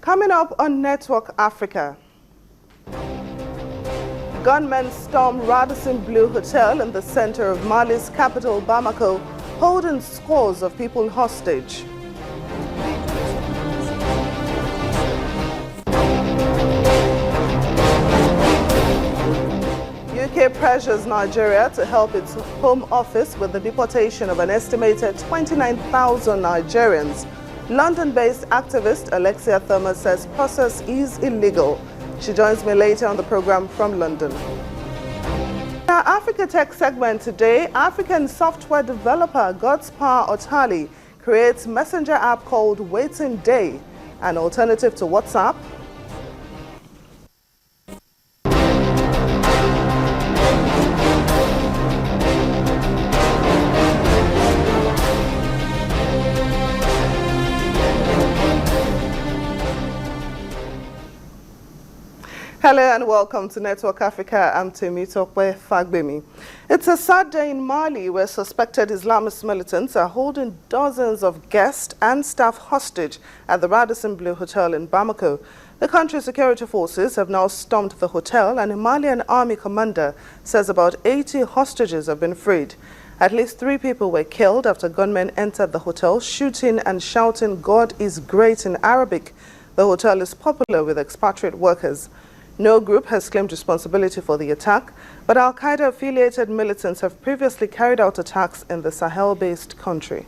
Coming up on Network Africa, gunmen storm Radisson Blu Hotel in the center of Mali's capital, Bamako, holding scores of people hostage. UK pressures Nigeria to help its Home Office with the deportation of an estimated 29,000 Nigerians. London-based activist Alexia Thomas says process is illegal. She joins me later on the program from London. In our Africa Tech segment today, African software developer Godspower Otali creates messenger app called Waiting Day, an alternative to WhatsApp. Hello and welcome to Network Africa. I'm Temitope Fagbemi. It's a sad day in Mali where suspected Islamist militants are holding dozens of guests and staff hostage at the Radisson Blu Hotel in Bamako. The country's security forces have now stormed the hotel, and a Malian army commander says about 80 hostages have been freed. At least 3 people were killed after gunmen entered the hotel, shooting and shouting "God is great" in Arabic. The hotel is popular with expatriate workers. No group has claimed responsibility for the attack, but Al-Qaeda-affiliated militants have previously carried out attacks in the Sahel-based country.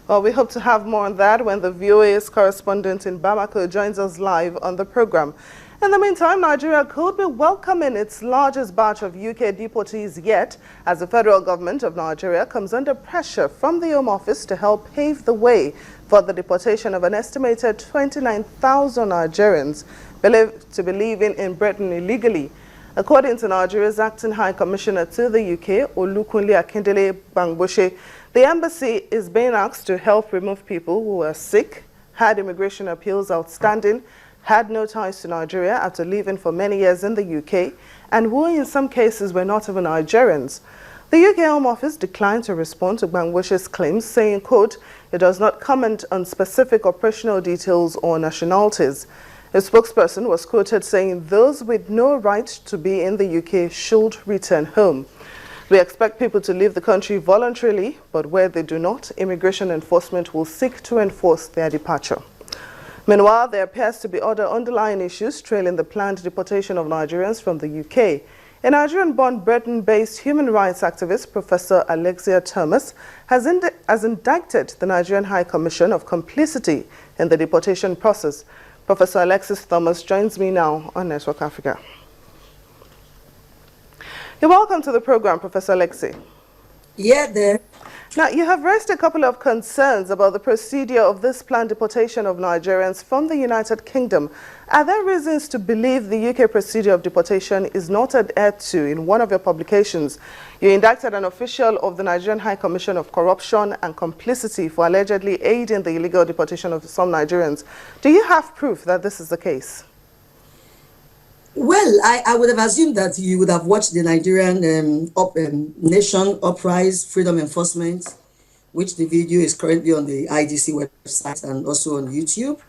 Well, we hope to have more on that when the VOA's correspondent in Bamako joins us live on the program. In the meantime, Nigeria could be welcoming its largest batch of UK deportees yet, as the federal government of Nigeria comes under pressure from the Home Office to help pave the way for the deportation of an estimated 29,000 Nigerians believed to be living in Britain illegally. According to Nigeria's acting High Commissioner to the UK, Olukunle Akindele Bangboshe, the embassy is being asked to help remove people who are sick, had immigration appeals outstanding, had no ties to Nigeria after living for many years in the UK, and who in some cases were not even Nigerians. The UK Home Office declined to respond to Bangboshe's claims, saying, quote, it does not comment on specific operational details or nationalities. A spokesperson was quoted saying those with no right to be in the UK should return home. We expect people to leave the country voluntarily, but where they do not, immigration enforcement will seek to enforce their departure. Meanwhile, there appears to be other underlying issues trailing the planned deportation of Nigerians from the UK. A Nigerian-born Britain-based human rights activist, Professor Alexia Thomas, has indicted the Nigerian High Commission of complicity in the deportation process. Professor Alexis Thomas joins me now on Network Africa. You're welcome to the program, Professor Alexi. Yeah, there. Now, you have raised a couple of concerns about the procedure of this planned deportation of Nigerians from the United Kingdom. Are there reasons to believe the UK procedure of deportation is not adhered to? In one of your publications, you indicted an official of the Nigerian High Commission of Corruption and Complicity for allegedly aiding the illegal deportation of some Nigerians. Do you have proof that this is the case? Well, I would have assumed that you would have watched the Nigerian Nation Uprise Freedom Enforcement, which the video is currently on the IDC website and also on YouTube.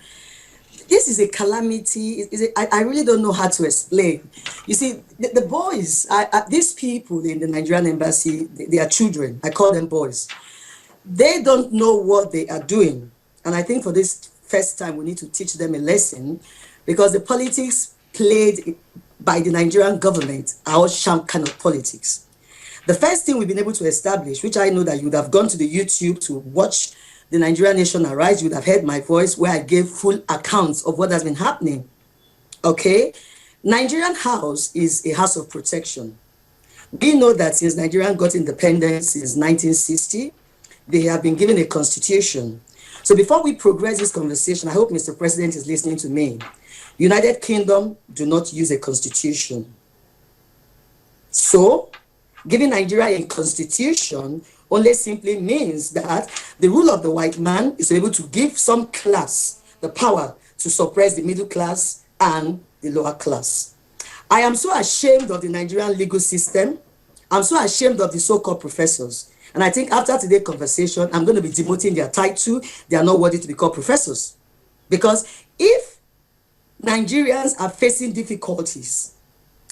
This is a calamity. I really don't know how to explain. You see, the boys, these people in the Nigerian embassy, they are children. I call them boys. They don't know what they are doing. And I think for this first time, we need to teach them a lesson, because the politics played by the Nigerian government are all sham kind of politics. The first thing we've been able to establish, which I know that you would have gone to the YouTube to watch the Nigerian Nation Arise, you would have heard my voice where I gave full accounts of what has been happening. Okay? Nigerian House is a house of protection. We know that since Nigeria got independence since 1960, they have been given a constitution. So before we progress this conversation, I hope Mr. President is listening to me. United Kingdom do not use a constitution. So, giving Nigeria a constitution only simply means that the rule of the white man is able to give some class the power to suppress the middle class and the lower class. I am so ashamed of the Nigerian legal system. I'm so ashamed of the so-called professors. And I think after today's conversation, I'm going to be demoting their title. They are not worthy to be called professors. Because if Nigerians are facing difficulties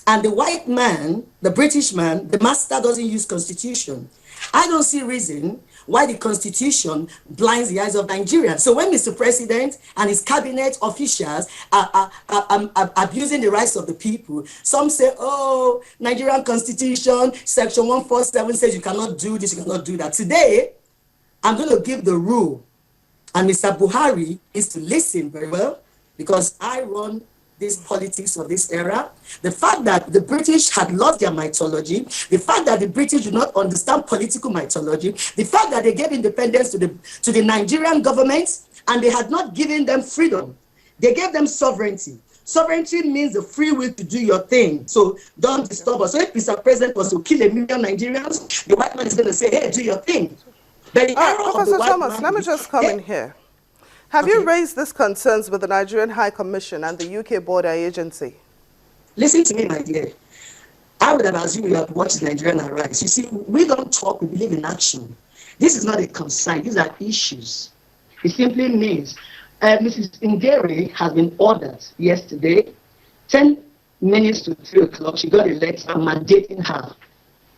and the white man, the British man, the master doesn't use constitution, I don't see reason why the constitution blinds the eyes of Nigerians. So when Mr. President and his cabinet officials are abusing the rights of the people, some say, oh, Nigerian constitution, section 147 says you cannot do this, you cannot do that. Today, I'm going to give the rule, and Mr. Buhari is to listen very well, because I run this politics of this era. The fact that the British had lost their mythology, the fact that the British do not understand political mythology, the fact that they gave independence to the Nigerian government and they had not given them freedom. They gave them sovereignty. Sovereignty means the free will to do your thing. So don't disturb us. So if Mr. President was to kill 1 million Nigerians, the white man is going to say, hey, do your thing. But the era of Professor the white Thomas, man let me just come in here. Have you raised these concerns with the Nigerian High Commission and the UK Border Agency? Listen to me, my dear. I would have assumed you have watched Nigerian Arise. You see, we don't talk, we believe in action. This is not a concern, these are issues. It simply means Mrs. Ngeri has been ordered yesterday, 10 minutes to 3 o'clock, she got a letter mandating her.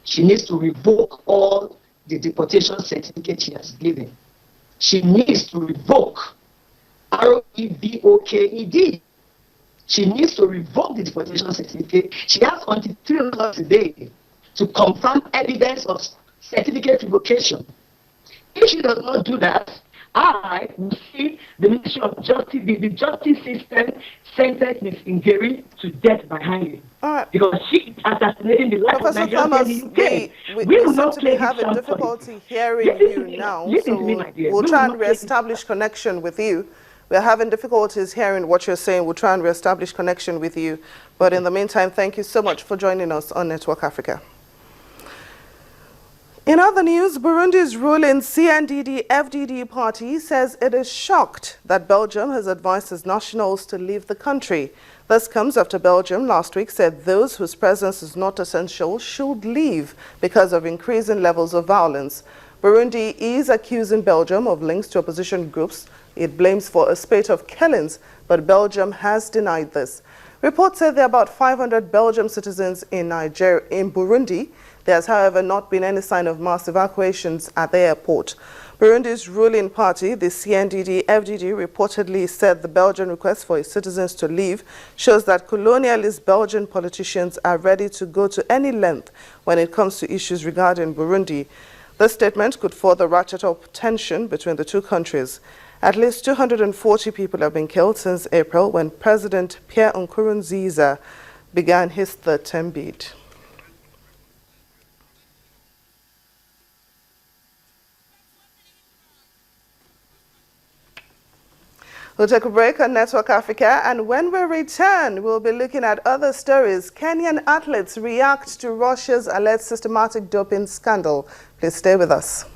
She needs to revoke all the deportation certificate she has given. She needs to revoke REVOKED. She needs to revoke the deportation certificate. She has until 3 o'clock today to confirm evidence of certificate revocation. If she does not do that, I will see the Ministry of Justice, the justice system sentence Ms. Ngeri to death by hanging. Because she is assassinating the life of Nigerians in the UK. We seem to be having difficulty hearing you now, so we'll try and re-establish connection with you. We're having difficulties hearing what you're saying. We'll try and re-establish connection with you. But in the meantime, thank you so much for joining us on Network Africa. In other news, Burundi's ruling CNDD-FDD party says it is shocked that Belgium has advised its nationals to leave the country. This comes after Belgium last week said those whose presence is not essential should leave because of increasing levels of violence. Burundi is accusing Belgium of links to opposition groups it blames for a spate of killings, but Belgium has denied this. Reports say there are about 500 Belgian citizens in Burundi. There has, however, not been any sign of mass evacuations at the airport. Burundi's ruling party, the CNDD-FDD, reportedly said the Belgian request for its citizens to leave shows that colonialist Belgian politicians are ready to go to any length when it comes to issues regarding Burundi. This statement could further ratchet up tension between the two countries. At least 240 people have been killed since April when President Pierre Nkurunziza began his third-term bid. We'll take a break on Network Africa, and when we return, we'll be looking at other stories. Kenyan athletes react to Russia's alleged systematic doping scandal. Please stay with us.